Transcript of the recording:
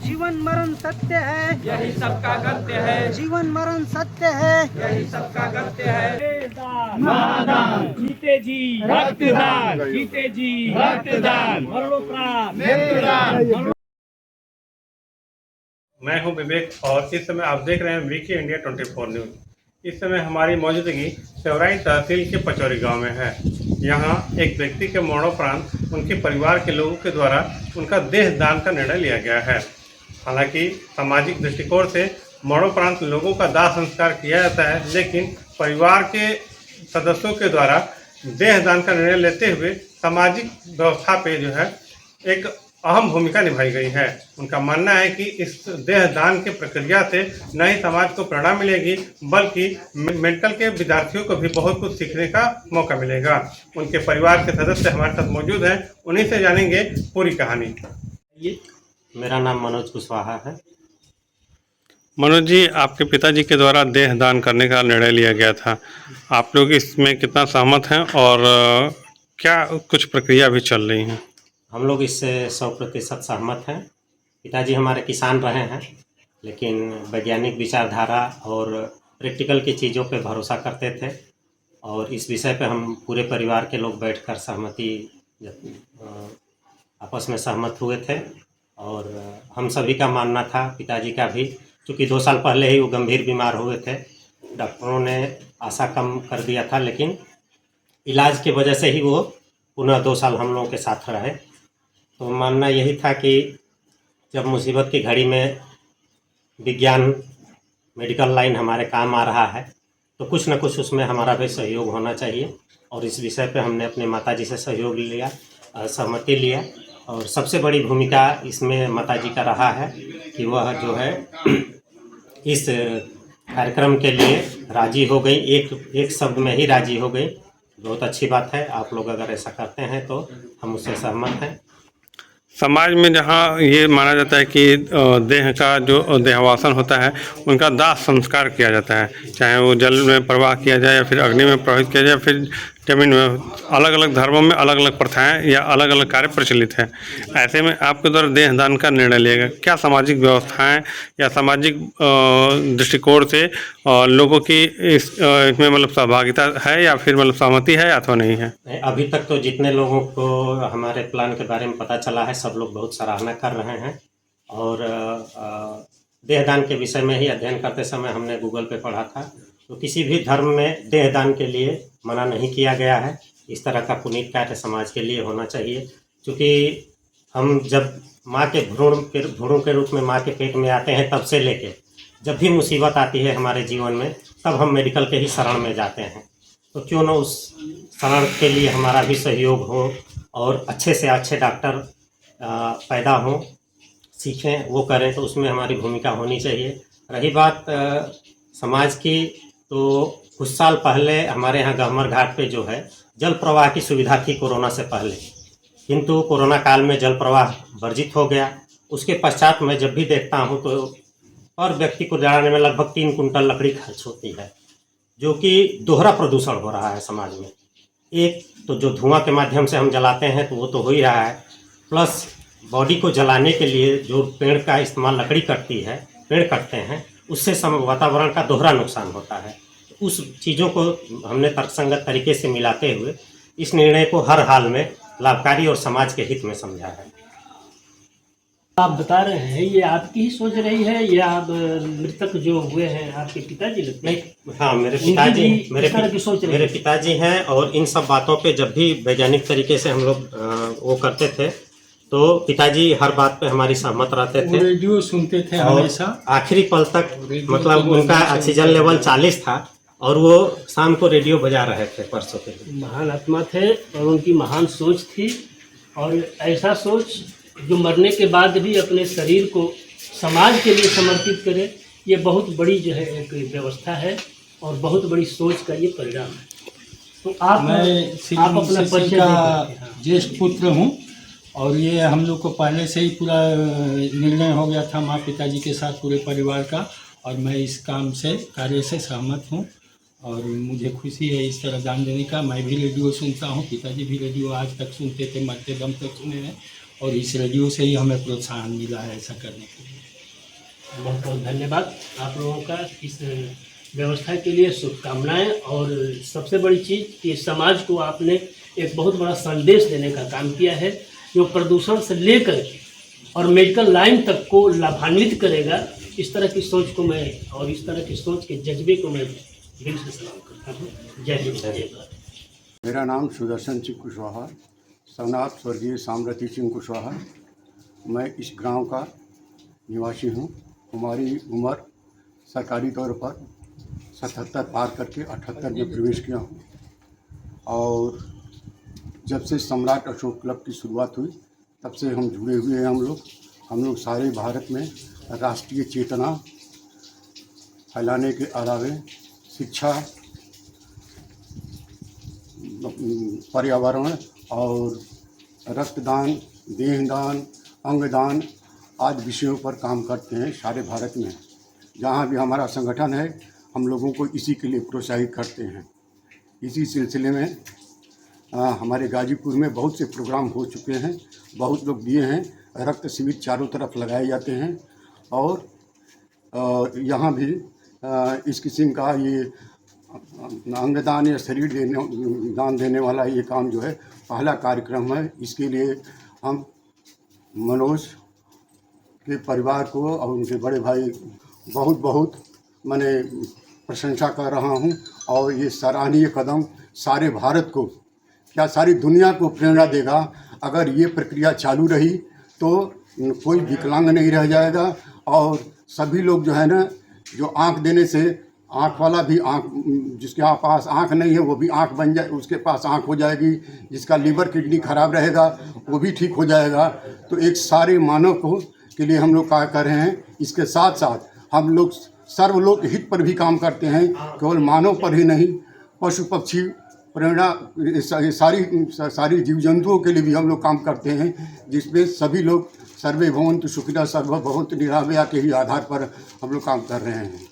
जीवन मरण सत्य है, यही सबका गत्य है। जीवन मरण सत्य है, यही सबका गत्य है। महादान जीते जी रक्तदान जीते जी रक्तदान मरणोपरांत मृत्युदान। मैं हूं विवेक और इस समय आप देख रहे हैं वीके इंडिया 24 न्यूज़। इस समय हमारी मौजूदगी सेवराई तहसील के पचौरी गांव में है। यहां एक व्यक्ति के मरणोपरांत उनके परिवार के लोगों के द्वारा उनका देह दान का निर्णय लिया गया है। हालांकि सामाजिक दृष्टिकोण से मरणोपरांत लोगों का दाह संस्कार किया जाता है, लेकिन परिवार के सदस्यों के द्वारा देह दान का निर्णय लेते हुए सामाजिक व्यवस्था पे जो है एक अहम भूमिका निभाई गई है। उनका मानना है कि इस देह दान के प्रक्रिया से न ही समाज को प्रेरणा मिलेगी, बल्कि मेंटल के विद्यार्थियों को भी बहुत कुछ सीखने का मौका मिलेगा। उनके परिवार के सदस्य हमारे साथ मौजूद हैं, उन्हीं से जानेंगे पूरी कहानी। मेरा नाम मनोज कुशवाहा है। मनोज जी, आपके पिताजी के द्वारा देह दान करने का निर्णय लिया गया था, आप लोग इसमें कितना सहमत हैं और क्या कुछ प्रक्रिया भी चल रही हैं? हम लोग इससे 100% सहमत हैं। पिताजी हमारे किसान रहे हैं, लेकिन वैज्ञानिक विचारधारा और प्रैक्टिकल की चीज़ों पे भरोसा करते थे और इस विषय पे हम पूरे परिवार के लोग बैठकर आपस में सहमत हुए थे। और हम सभी का मानना था, पिताजी का भी, क्योंकि 2 साल पहले ही वो गंभीर बीमार हुए थे। डॉक्टरों ने आशा कम कर दिया था, लेकिन इलाज की वजह से ही वो पुनः 2 साल हम लोगों के साथ रहे। तो मानना यही था कि जब मुसीबत की घड़ी में विज्ञान मेडिकल लाइन हमारे काम आ रहा है, तो कुछ न कुछ उसमें हमारा भी सहयोग होना चाहिए। और इस विषय पे हमने अपने माताजी से सहयोग लिया, सहमति लिया। और सबसे बड़ी भूमिका इसमें माताजी का रहा है कि वह जो है इस कार्यक्रम के लिए राजी हो गई, एक शब्द में ही राजी हो गई। बहुत अच्छी बात है। आप लोग अगर ऐसा करते हैं तो हम उससे सहमत हैं। समाज में जहाँ ये माना जाता है कि देह का जो देहवासन होता है उनका दाह संस्कार किया जाता है, चाहे वो जल में प्रवाह किया जाए या फिर अग्नि में प्रवाहित किया जाए या फिर जमीन में। अलग अलग धर्मों में अलग अलग प्रथाएं या अलग अलग कार्य प्रचलित हैं। ऐसे में आपके द्वारा देह दान का निर्णय लिया गया, क्या सामाजिक व्यवस्थाएं या सामाजिक दृष्टिकोण से लोगों की इसमें मतलब सहभागिता है या फिर मतलब सहमति है अथवा नहीं है? अभी तक तो जितने लोगों को हमारे प्लान के बारे में पता चला है, सब लोग बहुत सराहना कर रहे हैं। और देहदान के विषय में ही अध्ययन करते समय हमने गूगल पे पढ़ा था, तो किसी भी धर्म में देहदान के लिए मना नहीं किया गया है। इस तरह का पुनीत कार्य समाज के लिए होना चाहिए, क्योंकि हम जब माँ के भ्रूण के रूप में माँ के पेट में आते हैं, तब से लेके जब भी मुसीबत आती है हमारे जीवन में, तब हम मेडिकल के ही शरण में जाते हैं। तो क्यों न उस शरण के लिए हमारा भी सहयोग हो और अच्छे से अच्छे डॉक्टर पैदा हों, सीखें, वो करें, तो उसमें हमारी भूमिका होनी चाहिए। रही बात समाज की, तो कुछ साल पहले हमारे यहाँ गहमर घाट पे जो है जल प्रवाह की सुविधा थी कोरोना से पहले, किंतु कोरोना काल में जल प्रवाह वर्जित हो गया। उसके पश्चात मैं जब भी देखता हूँ तो हर व्यक्ति को जलाने में लगभग 3 कुंटल लकड़ी खर्च होती है, जो कि दोहरा प्रदूषण हो रहा है समाज में। एक तो जो धुआं के माध्यम से हम जलाते हैं तो वो तो हो ही रहा है, प्लस बॉडी को जलाने के लिए जो पेड़ का इस्तेमाल, लकड़ी कटती है, पेड़ कटते हैं, उससे वातावरण का दोहरा नुकसान होता है। उस चीज़ों को हमने तर्कसंगत तरीके से मिलाते हुए इस निर्णय को हर हाल में लाभकारी और समाज के हित में समझा है। आप बता रहे हैं ये आपकी ही सोच रही है या आप मृतक जो हुए हैं आपके पिताजी लगते हैं? नहीं, हाँ, मेरे पिताजी हैं। और इन सब बातों पे जब भी वैज्ञानिक तरीके से हम लोग वो करते थे, तो पिताजी हर बात पे हमारी सहमत रहते थे। रेडियो सुनते थे हमेशा, आखिरी पल तक। मतलब उनका ऑक्सीजन लेवल 40 था और वो शाम को रेडियो बजा रहे थे परसों के लिए। महान आत्मा थे और उनकी महान सोच थी, और ऐसा सोच जो मरने के बाद भी अपने शरीर को समाज के लिए समर्पित करे, ये बहुत बड़ी जो है एक व्यवस्था है और बहुत बड़ी सोच का ये परिणाम है। तो आप अपना परिचय का ज्येष्ठ पुत्र हूँ, और ये हम लोग को पहले से ही पूरा निर्णय हो गया था माँ पिताजी के साथ पूरे परिवार का, और मैं इस कार्य से सहमत हूँ। और मुझे खुशी है इस तरह दान देने का। मैं भी रेडियो सुनता हूँ, पिताजी भी रेडियो आज तक सुनते थे, मरते दम तक सुने हैं, और इस रेडियो से ही हमें प्रोत्साहन मिला है ऐसा करने के लिए। बहुत बहुत धन्यवाद आप लोगों का इस व्यवस्था के लिए, शुभकामनाएं। और सबसे बड़ी चीज़ कि समाज को आपने एक बहुत बड़ा संदेश देने का काम किया है, जो प्रदूषण से लेकर और मेडिकल लाइन तक को लाभान्वित करेगा। इस तरह की सोच को मैं और इस तरह की सोच के जज्बे को मैं दिल से सलाम करता हूँ। जय हिंद, जय भारत। मेरा नाम सुदर्शन सिंह कुशवाहा, सनात स्वर्गीय सामरती सिंह कुशवाहा। मैं इस गांव का निवासी हूं। हमारी उम्र सरकारी तौर पर 77 पार करके 78 में प्रवेश किया हूं। और जब से सम्राट अशोक क्लब की शुरुआत हुई तब से हम जुड़े हुए हैं। हम लोग सारे भारत में राष्ट्रीय चेतना फैलाने के अलावे शिक्षा, पर्यावरण और रक्तदान, देहदान, अंगदान आदि विषयों पर काम करते हैं सारे भारत में। जहाँ भी हमारा संगठन है हम लोगों को इसी के लिए प्रोत्साहित करते हैं। इसी सिलसिले में हमारे गाजीपुर में बहुत से प्रोग्राम हो चुके हैं, बहुत लोग दिए हैं। रक्त शिविर चारों तरफ लगाए जाते हैं और यहाँ भी इस किस्म का ये अंगदान या शरीर दान देने वाला ये काम जो है पहला कार्यक्रम है। इसके लिए हम मनोज के परिवार को और उनके बड़े भाई बहुत बहुत मैंने प्रशंसा कर रहा हूँ। और ये सराहनीय कदम सारे भारत को, क्या सारी दुनिया को प्रेरणा देगा। अगर ये प्रक्रिया चालू रही तो कोई विकलांग नहीं रह जाएगा और सभी लोग जो है ना, जो आँख देने से आँख वाला भी आँख, जिसके पास आँख नहीं है वो भी आँख बन जाए, उसके पास आँख हो जाएगी। जिसका लीवर किडनी खराब रहेगा वो भी ठीक हो जाएगा। तो एक सारे मानव को के लिए हम लोग कार्य कर रहे हैं। इसके साथ साथ हम लोग सर्वलोक हित पर भी काम करते हैं, केवल मानव पर ही नहीं, पशु पक्षी प्रेरणा सारी जीव जंतुओं के लिए भी हम लोग काम करते हैं, जिसमें सभी लोग सर्वे भवन्तु सुखिनः सर्वभवन्तु निरामया के ही आधार पर हम लोग काम कर रहे हैं।